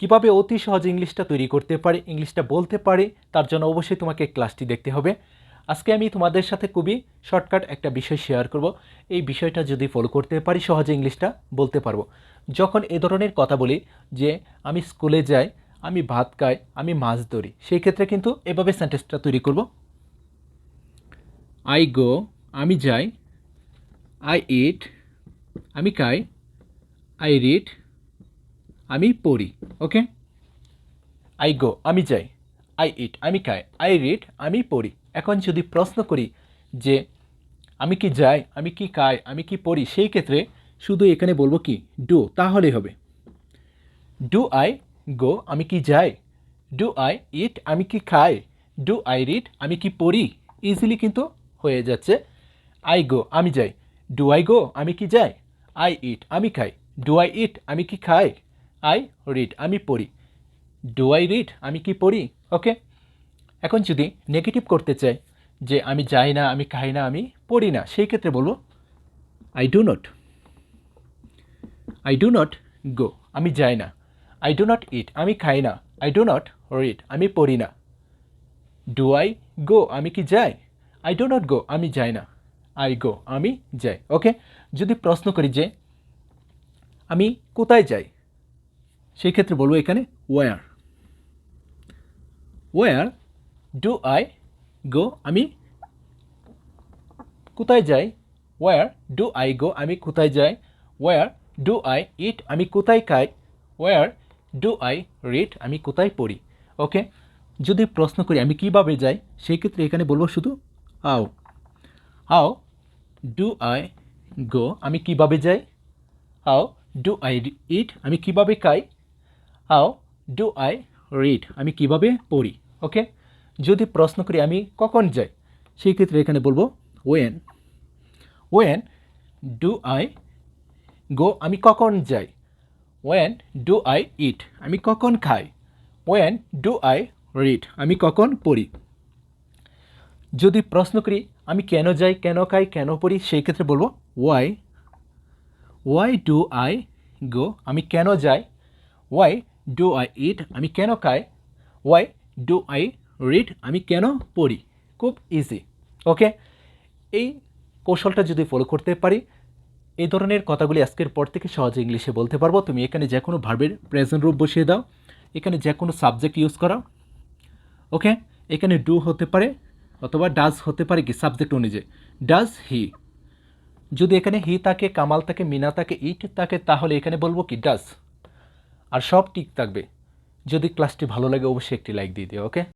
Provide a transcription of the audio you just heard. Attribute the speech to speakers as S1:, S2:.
S1: কিভাবে অতি সহজে ইংলিশটা তৈরি করতে পারি, ইংলিশটা বলতে পারি, তার জন্য অবশ্যই তোমাকে ক্লাসটি দেখতে হবে। আজকে আমি তোমাদের সাথে খুবই শর্টকাট একটা বিষয় শেয়ার করব। এই বিষয়টা যদি ফলো করতে পারি সহজে ইংলিশটা বলতে পারবো। যখন এ ধরনের কথা বলি যে আমি স্কুলে যাই, আমি ভাত খাই, আমি মাছ ধরি, সেই ক্ষেত্রে কিন্তু এভাবে সেন্টেন্সটা তৈরি করব। আই গো, আমি যাই। আই ইট, আমি খাই। আই রিড, আমি পড়ি। ওকে, আই গো, আমি যাই। আই ইট, আমি খাই। আই রিড, আমি পড়ি। এখন যদি প্রশ্ন করি যে আমি কি যাই, আমি কি খাই, আমি কি পড়ি, সেই ক্ষেত্রে শুধু এখানে বলবো কি ডু, তাহলেই হবে। ডু আই গো, আমি কি যাই। ডু আই ইট, আমি কি খাই। ডু আই রিড, আমি কি পড়ি। ইজিলি কিন্তু হয়ে যাচ্ছে। আই গো, আমি যাই। ডু আই গো, আমি কি যাই। আই ইট, আমি খাই। ডু আই ইট, আমি কি খাই। আই রিড, আমি পড়ি। ডু আই রিড, আমি কি পড়ি। ওকে, এখন যদি নেগেটিভ করতে চাই যে আমি যাই না, আমি খাই না, আমি পড়ি না, সেই ক্ষেত্রে বলবো I do not. I do not go, আমি যাই না। আই ডু নট ইট, আমি খাই না। আই ডু নট রিড, আমি পড়ি না। ডু আই গো, আমি কি যাই। আই ডু নট গো, আমি যাই না। আই গো, আমি যাই। ওকে, যদি প্রশ্ন করি যে আমি কোথায় যাই, সেই ক্ষেত্রে বলবো এখানে where. Where do I go, আমি কোথায় যাই। ওয়ার ডু আই গো, আমি কোথায় যাই। ওয়ার ডু আই ইট, আমি কোথায় খাই। ওয়ার ডু আই রিড, আমি কোথায় পড়ি। ওকে, যদি প্রশ্ন করি আমি কিভাবে যাই, সেই ক্ষেত্রে এখানে বলবো শুধু how. How do I go, আমি কিভাবে যাই। হাউ ডু আই ইট, আমি কিভাবে খাই। হাউ ডু আই রিড, আমি কিভাবে পড়ি। ওকে, যদি প্রশ্ন করি আমি কখন যাই, সেই ক্ষেত্রে এখানে বলবো when. When do I go, আমি কখন যাই। ওয়েন ডু আই ইট, আমি কখন খাই। ওয়েন ডু আই রিড, আমি কখন পড়ি। যদি প্রশ্ন করি আমি কেন যাই, কেন খাই, কেন পড়ি, সেই ক্ষেত্রে বলবো why. Why do I go, আমি কেন যাই। ওয়াই ডু আই ইট, আমি কেন খাই। ওয়াই ডু আই রিড, আমি কেন পড়ি। খুব ইজি। ওকে, এই কৌশলটা যদি ফলো করতে পারি, এই ধরনের কথাগুলি আজকের পর থেকে সহজে ইংলিশে বলতে পারবো। তুমি এখানে যে কোনো ভার্বের প্রেজেন্ট রূপ বসিয়ে দাও, এখানে যে কোনো সাবজেক্ট ইউজ করো। ওকে, এখানে ডু হতে পারে অথবা ডাজ হতে পারে কি সাবজেক্ট অনুযায়ী। ডাজ হি, যদি এখানে হি থাকে, কামাল থাকে, মিনা থাকে, ইট থাকে, তাহলে এখানে বলবো কি ডাজ। আর সব ঠিক থাকবে। যদি ক্লাসটি ভালো লাগে অবশ্যই একটি লাইক দিয়ে দিও। ওকে।